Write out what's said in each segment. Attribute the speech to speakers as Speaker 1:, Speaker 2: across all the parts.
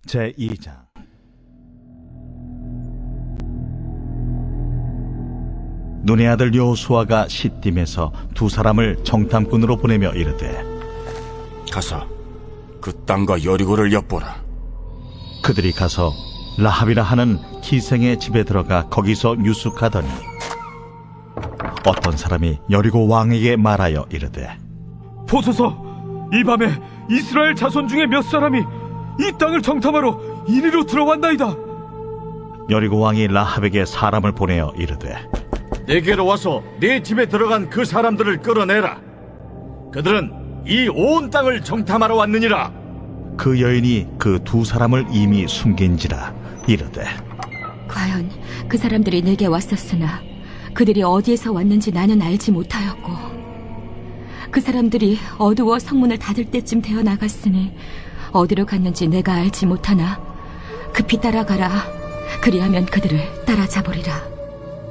Speaker 1: 제2장. 눈의 아들 여호수아가 시딤에서 두 사람을 정탐꾼으로 보내며 이르되,
Speaker 2: 가서 그 땅과 여리고를 엿보라.
Speaker 1: 그들이 가서 라합이라 하는 기생의 집에 들어가 거기서 유숙하더니 어떤 사람이 여리고 왕에게 말하여 이르되,
Speaker 3: 보소서, 이 밤에 이스라엘 자손 중에 몇 사람이 이 땅을 정탐하러 이리로 들어왔나이다.
Speaker 1: 여리고 왕이 라합에게 사람을 보내어 이르되,
Speaker 4: 내게로 와서 내 집에 들어간 그 사람들을 끌어내라. 그들은 이 온 땅을 정탐하러 왔느니라.
Speaker 1: 그 여인이 그 두 사람을 이미 숨긴지라 이르되,
Speaker 5: 과연 그 사람들이 내게 왔었으나 그들이 어디에서 왔는지 나는 알지 못하였고, 그 사람들이 어두워 성문을 닫을 때쯤 되어 나갔으니 어디로 갔는지 내가 알지 못하나 급히 따라가라. 그리하면 그들을 따라잡으리라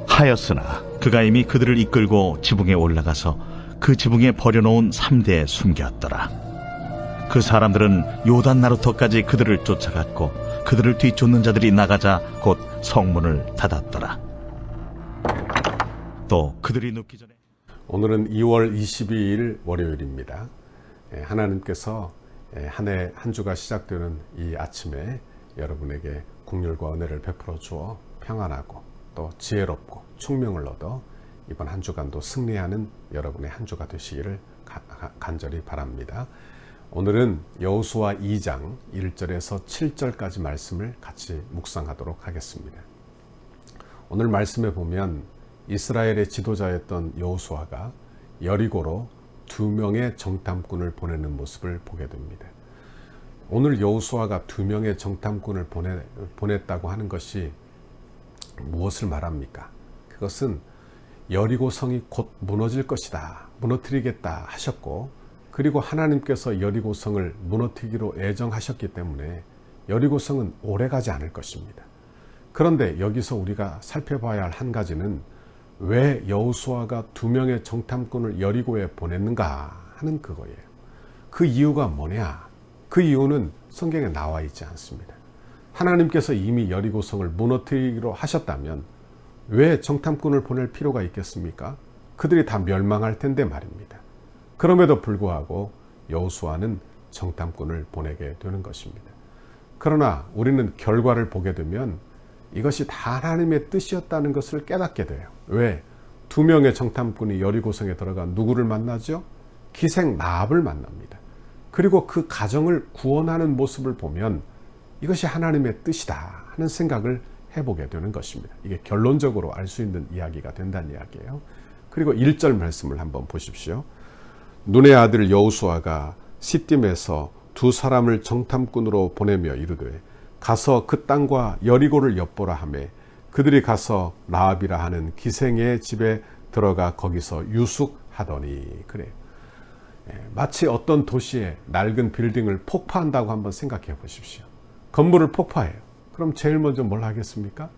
Speaker 1: 하였으나 그가 이미 그들을 이끌고 지붕에 올라가서 그 지붕에 버려놓은 삼대에 숨겼더라. 그 사람들은 요단 나루터까지 그들을 쫓아갔고 그들을 뒤쫓는 자들이 나가자 곧 성문을 닫았더라. 또 그들이 눕기 전에
Speaker 6: 오늘은 2월 22일 월요일입니다. 하나님께서 한 주가 시작되는 이 아침에 여러분에게 긍휼과 은혜를 베풀어 주어 평안하고 또 지혜롭고 총명을 얻어 이번 한 주간도 승리하는 여러분의 한 주가 되시기를 간절히 바랍니다. 오늘은 여호수아 2장 1절에서 7절까지 말씀을 같이 묵상하도록 하겠습니다. 오늘 말씀에 보면 이스라엘의 지도자였던 여호수아가 여리고로 2명의 정탐꾼을 보내는 모습을 보게 됩니다. 오늘 여호수아가 2명의 정탐꾼을 보냈다고 하는 것이 무엇을 말합니까? 그것은 여리고 성이 곧 무너질 것이다, 무너뜨리겠다 하셨고, 그리고 하나님께서 여리고 성을 무너뜨리기로 애정하셨기 때문에 여리고 성은 오래가지 않을 것입니다. 그런데 여기서 우리가 살펴봐야 할 한 가지는 왜 여호수아가 2명의 정탐꾼을 여리고에 보냈는가 하는 그거예요. 그 이유가 뭐냐? 그 이유는 성경에 나와 있지 않습니다. 하나님께서 이미 여리고 성을 무너뜨리기로 하셨다면 왜 정탐꾼을 보낼 필요가 있겠습니까? 그들이 다 멸망할 텐데 말입니다. 그럼에도 불구하고 여호수아는 정탐꾼을 보내게 되는 것입니다. 그러나 우리는 결과를 보게 되면 이것이 다 하나님의 뜻이었다는 것을 깨닫게 돼요. 왜? 2명의 정탐꾼이 여리고성에 들어가 누구를 만나죠? 기생 라합을 만납니다. 그리고 그 가정을 구원하는 모습을 보면 이것이 하나님의 뜻이다 하는 생각을 해보게 되는 것입니다. 이게 결론적으로 알 수 있는 이야기가 된다는 이야기예요. 그리고 1절 말씀을 한번 보십시오. 눈의 아들 여호수아가 시딤에서 두 사람을 정탐꾼으로 보내며 이르되, 가서 그 땅과 여리고를 엿보라 하며 그들이 가서 라합이라 하는 기생의 집에 들어가 거기서 유숙하더니. 그래요. 마치 어떤 도시의 낡은 빌딩을 폭파한다고 한번 생각해 보십시오. 건물을 폭파해요. 그럼 제일 먼저 뭘 하겠습니까?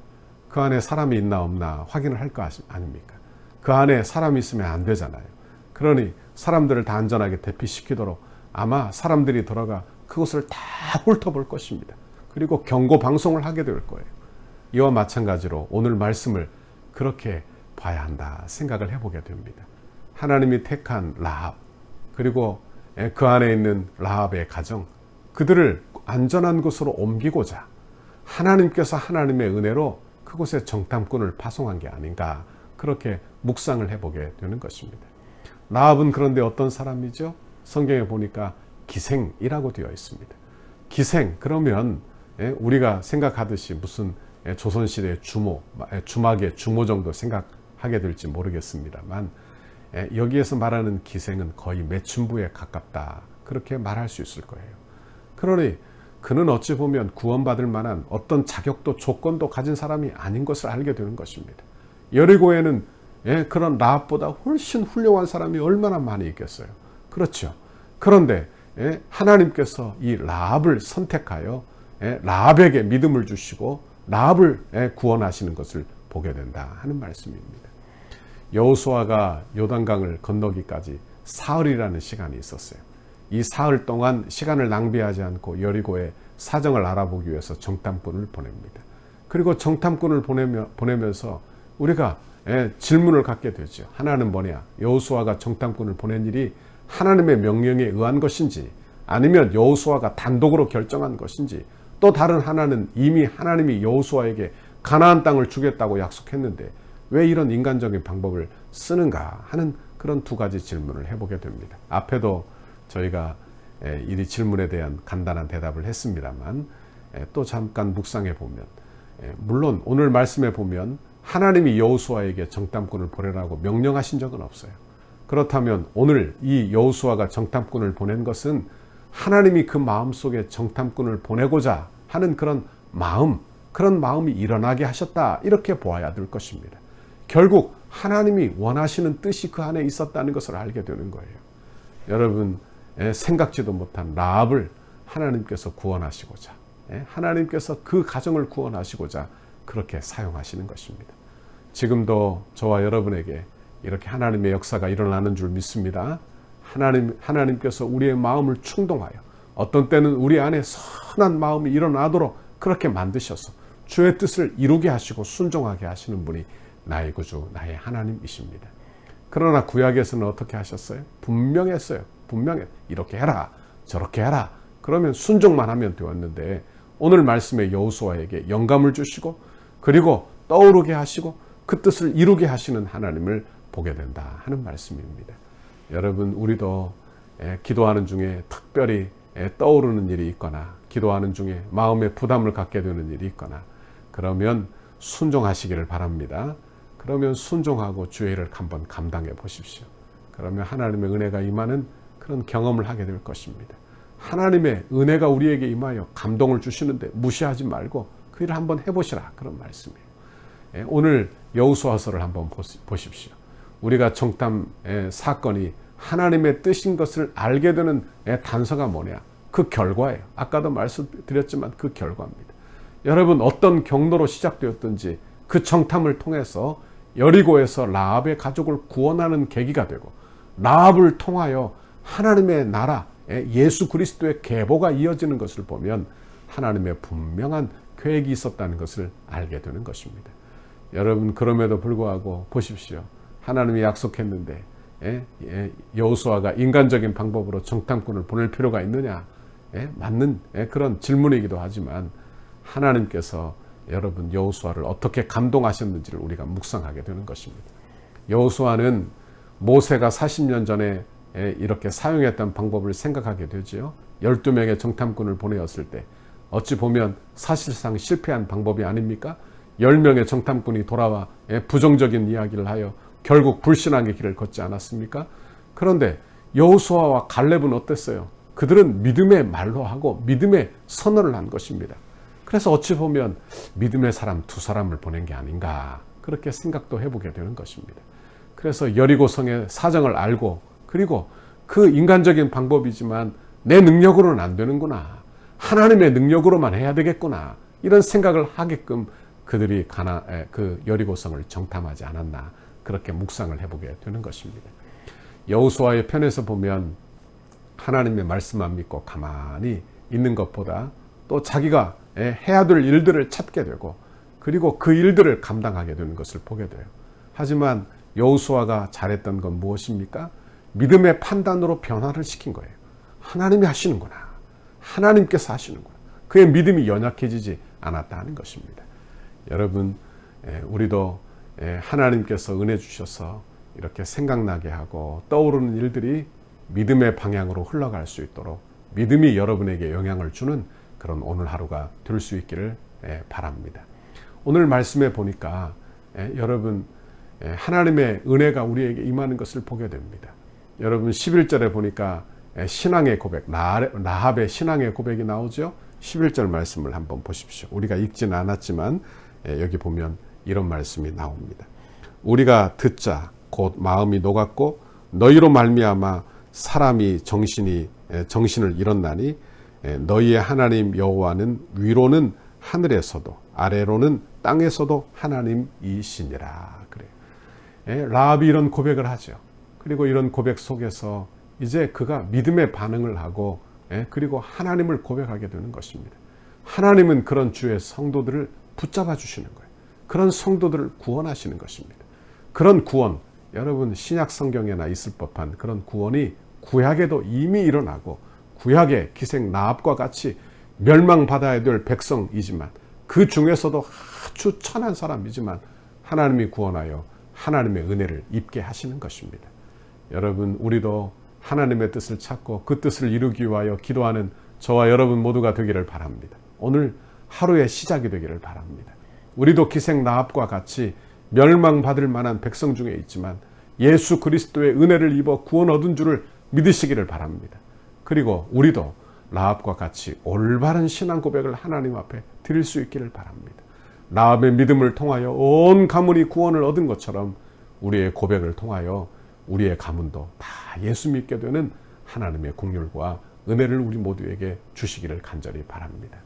Speaker 6: 그 안에 사람이 있나 없나 확인을 할 거 아닙니까? 그 안에 사람이 있으면 안 되잖아요. 그러니 사람들을 다 안전하게 대피시키도록 아마 사람들이 들어가 그것을 다 훑어볼 것입니다. 그리고 경고 방송을 하게 될 거예요. 이와 마찬가지로 오늘 말씀을 그렇게 봐야 한다 생각을 해보게 됩니다. 하나님이 택한 라합, 그리고 그 안에 있는 라합의 가정, 그들을 안전한 곳으로 옮기고자 하나님께서 하나님의 은혜로 그곳에 정탐꾼을 파송한 게 아닌가, 그렇게 묵상을 해보게 되는 것입니다. 라합은 그런데 어떤 사람이죠? 성경에 보니까 기생이라고 되어 있습니다. 기생, 그러면 우리가 생각하듯이 무슨 조선시대의 주막의 주모 정도 생각하게 될지 모르겠습니다만, 여기에서 말하는 기생은 거의 매춘부에 가깝다, 그렇게 말할 수 있을 거예요. 그러니 그는 어찌 보면 구원받을 만한 어떤 자격도 조건도 가진 사람이 아닌 것을 알게 되는 것입니다. 여리고에는 그런 라합보다 훨씬 훌륭한 사람이 얼마나 많이 있겠어요. 그렇죠. 그런데 하나님께서 이 라합을 선택하여 라합에게 믿음을 주시고 라합을 구원하시는 것을 보게 된다 하는 말씀입니다. 여호수아가 요단강을 건너기까지 사흘이라는 시간이 있었어요. 이 사흘 동안 시간을 낭비하지 않고 여리고에 사정을 알아보기 위해서 정탐꾼을 보냅니다. 그리고 정탐꾼을 보내면서 우리가 질문을 갖게 되죠. 하나는 뭐냐? 여호수아가 정탐꾼을 보낸 일이 하나님의 명령에 의한 것인지, 아니면 여호수아가 단독으로 결정한 것인지, 또 다른 하나는 이미 하나님이 여호수아에게 가나안 땅을 주겠다고 약속했는데 왜 이런 인간적인 방법을 쓰는가 하는 그런 두 가지 질문을 해보게 됩니다. 앞에도 저희가 이 질문에 대한 간단한 대답을 했습니다만, 또 잠깐 묵상해 보면, 물론 오늘 말씀에 보면 하나님이 여호수아에게 정탐꾼을 보내라고 명령하신 적은 없어요. 그렇다면 오늘 이 여호수아가 정탐꾼을 보낸 것은 하나님이 그 마음속에 정탐꾼을 보내고자 하는 그런 마음이 일어나게 하셨다, 이렇게 보아야 될 것입니다. 결국 하나님이 원하시는 뜻이 그 안에 있었다는 것을 알게 되는 거예요. 여러분, 생각지도 못한 라합을 하나님께서 구원하시고자, 하나님께서 그 가정을 구원하시고자 그렇게 사용하시는 것입니다. 지금도 저와 여러분에게 이렇게 하나님의 역사가 일어나는 줄 믿습니다. 하나님께서 우리의 마음을 충동하여 어떤 때는 우리 안에 선한 마음이 일어나도록 그렇게 만드셔서 주의 뜻을 이루게 하시고 순종하게 하시는 분이 나의 구주, 나의 하나님이십니다. 그러나 구약에서는 어떻게 하셨어요? 분명했어요. 이렇게 해라, 저렇게 해라. 그러면 순종만 하면 되었는데, 오늘 말씀에 여호수아에게 영감을 주시고 그리고 떠오르게 하시고 그 뜻을 이루게 하시는 하나님을 보게 된다 하는 말씀입니다. 여러분, 우리도 기도하는 중에 특별히 떠오르는 일이 있거나 기도하는 중에 마음의 부담을 갖게 되는 일이 있거나 그러면 순종하시기를 바랍니다. 그러면 순종하고 주의 일을 한번 감당해 보십시오. 그러면 하나님의 은혜가 임하는 그런 경험을 하게 될 것입니다. 하나님의 은혜가 우리에게 임하여 감동을 주시는데 무시하지 말고 그 일을 한번 해보시라, 그런 말씀이에요. 오늘 여호수아서를 한번 보십시오. 우리가 정탐 사건이 하나님의 뜻인 것을 알게 되는 단서가 뭐냐? 그 결과예요. 아까도 말씀드렸지만 그 결과입니다. 여러분, 어떤 경로로 시작되었든지 그 정탐을 통해서 여리고에서 라합의 가족을 구원하는 계기가 되고, 라합을 통하여 하나님의 나라, 예수 그리스도의 계보가 이어지는 것을 보면 하나님의 분명한 계획이 있었다는 것을 알게 되는 것입니다. 여러분, 그럼에도 불구하고 보십시오. 하나님이 약속했는데 여호수아가 인간적인 방법으로 정탐꾼을 보낼 필요가 있느냐? 맞는 그런 질문이기도 하지만 하나님께서 여러분 여호수아를 어떻게 감동하셨는지를 우리가 묵상하게 되는 것입니다. 여호수아는 모세가 40년 전에 이렇게 사용했던 방법을 생각하게 되지요. 12명의 정탐꾼을 보내었을 때 어찌 보면 사실상 실패한 방법이 아닙니까? 10명의 정탐꾼이 돌아와 부정적인 이야기를 하여 결국 불신앙의 길을 걷지 않았습니까? 그런데 여호수아와 갈렙은 어땠어요? 그들은 믿음의 말로 하고 믿음의 선언을 한 것입니다. 그래서 어찌 보면 믿음의 사람 두 사람을 보낸 게 아닌가, 그렇게 생각도 해보게 되는 것입니다. 그래서 여리고성의 사정을 알고, 그리고 그 인간적인 방법이지만 내 능력으로는 안 되는구나, 하나님의 능력으로만 해야 되겠구나, 이런 생각을 하게끔 그들이 그 여리고성을 정탐하지 않았나, 그렇게 묵상을 해보게 되는 것입니다. 여호수아의 편에서 보면 하나님의 말씀만 믿고 가만히 있는 것보다 또 자기가 해야 될 일들을 찾게 되고 그리고 그 일들을 감당하게 되는 것을 보게 돼요. 하지만 여호수아가 잘했던 건 무엇입니까? 믿음의 판단으로 변화를 시킨 거예요. 하나님이 하시는구나, 하나님께서 하시는구나, 그의 믿음이 연약해지지 않았다 하는 것입니다. 여러분, 우리도 하나님께서 은혜 주셔서 이렇게 생각나게 하고 떠오르는 일들이 믿음의 방향으로 흘러갈 수 있도록 믿음이 여러분에게 영향을 주는 그런 오늘 하루가 될 수 있기를 바랍니다. 오늘 말씀에 보니까 여러분 하나님의 은혜가 우리에게 임하는 것을 보게 됩니다. 여러분 11절에 보니까 신앙의 고백, 라합의 신앙의 고백이 나오죠. 11절 말씀을 한번 보십시오. 우리가 읽지는 않았지만 여기 보면 이런 말씀이 나옵니다. 우리가 듣자 곧 마음이 녹았고 너희로 말미암아 사람이 정신을 잃었나니 너희의 하나님 여호와는 위로는 하늘에서도 아래로는 땅에서도 하나님이시니라. 그래요. 라합이 이런 고백을 하죠. 그리고 이런 고백 속에서 이제 그가 믿음의 반응을 하고 그리고 하나님을 고백하게 되는 것입니다. 하나님은 그런 주의 성도들을 붙잡아 주시는 거예요. 그런 성도들을 구원하시는 것입니다. 그런 구원, 여러분 신약 성경에나 있을 법한 그런 구원이 구약에도 이미 일어나고 구약의 기생 라합과 같이 멸망받아야 될 백성이지만 그 중에서도 아주 천한 사람이지만 하나님이 구원하여 하나님의 은혜를 입게 하시는 것입니다. 여러분 우리도 하나님의 뜻을 찾고 그 뜻을 이루기 위하여 기도하는 저와 여러분 모두가 되기를 바랍니다. 오늘 하루의 시작이 되기를 바랍니다. 우리도 기생 라합과 같이 멸망받을 만한 백성 중에 있지만 예수 그리스도의 은혜를 입어 구원 얻은 줄을 믿으시기를 바랍니다. 그리고 우리도 라합과 같이 올바른 신앙 고백을 하나님 앞에 드릴 수 있기를 바랍니다. 라합의 믿음을 통하여 온 가문이 구원을 얻은 것처럼 우리의 고백을 통하여 우리의 가문도 다 예수 믿게 되는 하나님의 긍휼과 은혜를 우리 모두에게 주시기를 간절히 바랍니다.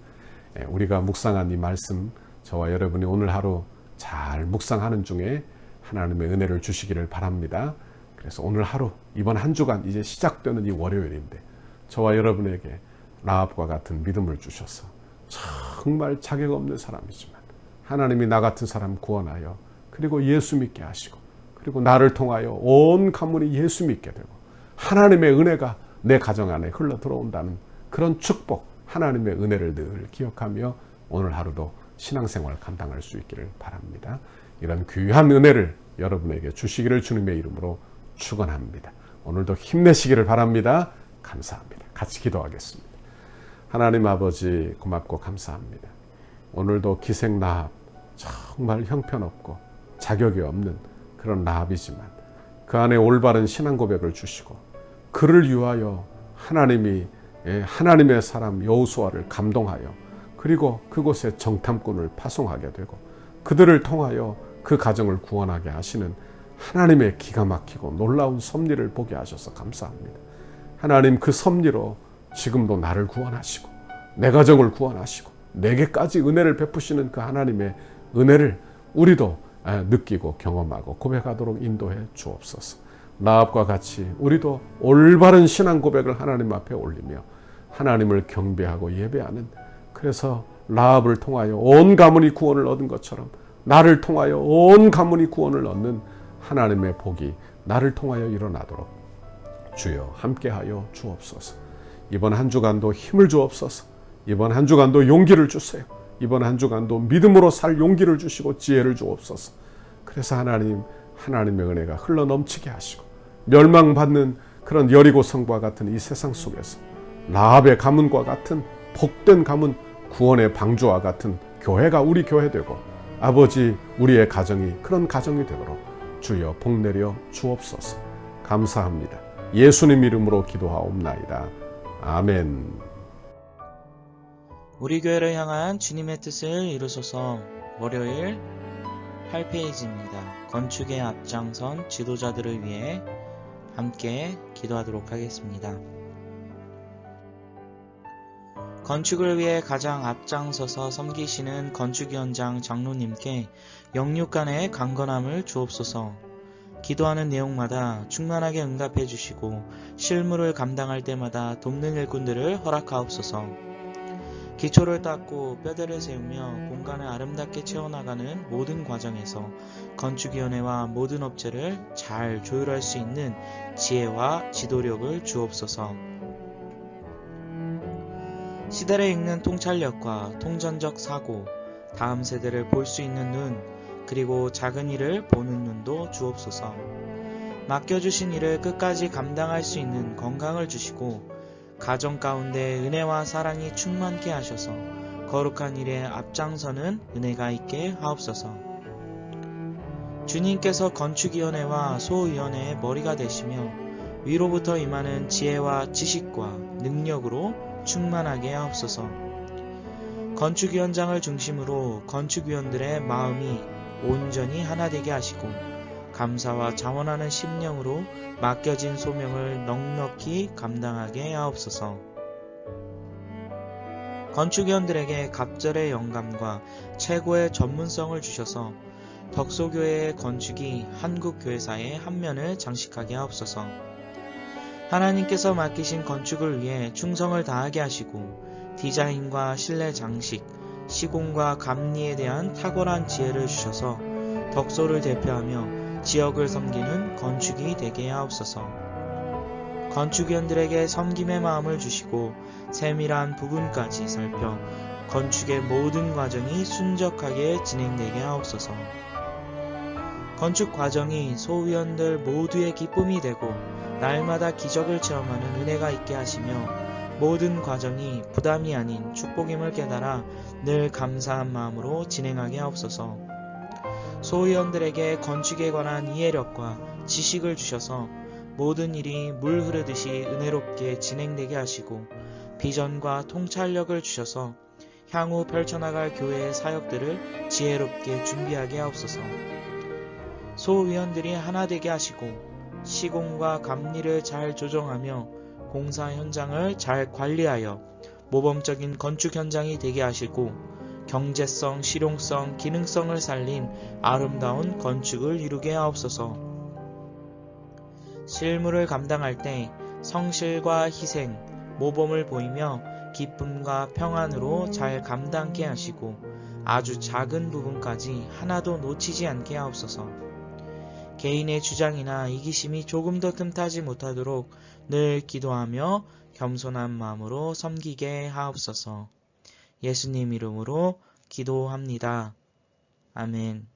Speaker 6: 우리가 묵상한 이 말씀, 저와 여러분이 오늘 하루 잘 묵상하는 중에 하나님의 은혜를 주시기를 바랍니다. 그래서 오늘 하루, 이번 한 주간 이제 시작되는 이 월요일인데 저와 여러분에게 라합과 같은 믿음을 주셔서 정말 자격 없는 사람이지만 하나님이 나 같은 사람 구원하여 그리고 예수 믿게 하시고 그리고 나를 통하여 온 가문이 예수 믿게 되고 하나님의 은혜가 내 가정 안에 흘러 들어온다는 그런 축복, 하나님의 은혜를 늘 기억하며 오늘 하루도 신앙생활 감당할 수 있기를 바랍니다. 이런 귀한 은혜를 여러분에게 주시기를 주님의 이름으로 축원합니다. 오늘도 힘내시기를 바랍니다. 감사합니다. 같이 기도하겠습니다. 하나님 아버지 고맙고 감사합니다. 오늘도 기생 라합, 정말 형편없고 자격이 없는 그런 라합이지만 그 안에 올바른 신앙 고백을 주시고 그를 위하여 하나님이 하나님의 사람 여호수아를 감동하여 그리고 그곳에 정탐꾼을 파송하게 되고 그들을 통하여 그 가정을 구원하게 하시는 하나님의 기가 막히고 놀라운 섭리를 보게 하셔서 감사합니다. 하나님 그 섭리로 지금도 나를 구원하시고 내 가정을 구원하시고 내게까지 은혜를 베푸시는 그 하나님의 은혜를 우리도 느끼고 경험하고 고백하도록 인도해 주옵소서. 라합과 같이 우리도 올바른 신앙 고백을 하나님 앞에 올리며 하나님을 경배하고 예배하는, 그래서 라합을 통하여 온 가문이 구원을 얻은 것처럼 나를 통하여 온 가문이 구원을 얻는 하나님의 복이 나를 통하여 일어나도록 주여 함께하여 주옵소서. 이번 한 주간도 힘을 주옵소서. 이번 한 주간도 용기를 주세요. 이번 한 주간도 믿음으로 살 용기를 주시고 지혜를 주옵소서. 그래서 하나님의 은혜가 흘러 넘치게 하시고 멸망받는 그런 여리고 성과 같은 이 세상 속에서 라합의 가문과 같은 복된 가문, 구원의 방주와 같은 교회가 우리 교회 되고 아버지 우리의 가정이 그런 가정이 되도록 주여 복내려 주옵소서. 감사합니다. 예수님 이름으로 기도하옵나이다. 아멘.
Speaker 7: 우리 교회를 향한 주님의 뜻을 이루소서. 월요일 8페이지입니다. 건축에 앞장선 지도자들을 위해 함께 기도하도록 하겠습니다. 건축을 위해 가장 앞장서서 섬기시는 건축위원장 장로님께 영육간의 강건함을 주옵소서. 기도하는 내용마다 충만하게 응답해 주시고 실무를 감당할 때마다 돕는 일꾼들을 허락하옵소서. 기초를 닦고 뼈대를 세우며 공간을 아름답게 채워나가는 모든 과정에서 건축위원회와 모든 업체를 잘 조율할 수 있는 지혜와 지도력을 주옵소서. 시대를 읽는 통찰력과 통전적 사고, 다음 세대를 볼 수 있는 눈, 그리고 작은 일을 보는 눈도 주옵소서. 맡겨주신 일을 끝까지 감당할 수 있는 건강을 주시고 가정 가운데 은혜와 사랑이 충만케 하셔서 거룩한 일에 앞장서는 은혜가 있게 하옵소서. 주님께서 건축위원회와 소위원회의 머리가 되시며 위로부터 임하는 지혜와 지식과 능력으로 충만하게 하옵소서. 건축위원장을 중심으로 건축위원들의 마음이 온전히 하나 되게 하시고 감사와 자원하는 심령으로 맡겨진 소명을 넉넉히 감당하게 하옵소서. 건축위원들에게 갑절의 영감과 최고의 전문성을 주셔서 덕소교회의 건축이 한국교회사의 한 면을 장식하게 하옵소서. 하나님께서 맡기신 건축을 위해 충성을 다하게 하시고 디자인과 실내 장식, 시공과 감리에 대한 탁월한 지혜를 주셔서 덕소를 대표하며 지역을 섬기는 건축이 되게 하옵소서. 건축위원들에게 섬김의 마음을 주시고 세밀한 부분까지 살펴 건축의 모든 과정이 순적하게 진행되게 하옵소서. 건축 과정이 소위원들 모두의 기쁨이 되고 날마다 기적을 체험하는 은혜가 있게 하시며 모든 과정이 부담이 아닌 축복임을 깨달아 늘 감사한 마음으로 진행하게 하옵소서. 소위원들에게 건축에 관한 이해력과 지식을 주셔서 모든 일이 물 흐르듯이 은혜롭게 진행되게 하시고 비전과 통찰력을 주셔서 향후 펼쳐나갈 교회의 사역들을 지혜롭게 준비하게 하옵소서. 소위원들이 하나 되게 하시고 시공과 감리를 잘 조정하며 공사 현장을 잘 관리하여 모범적인 건축 현장이 되게 하시고 경제성, 실용성, 기능성을 살린 아름다운 건축을 이루게 하옵소서. 실무를 감당할 때 성실과 희생, 모범을 보이며 기쁨과 평안으로 잘 감당케 하시고 아주 작은 부분까지 하나도 놓치지 않게 하옵소서. 개인의 주장이나 이기심이 조금 더 틈타지 못하도록 늘 기도하며 겸손한 마음으로 섬기게 하옵소서. 예수님 이름으로 기도합니다. 아멘.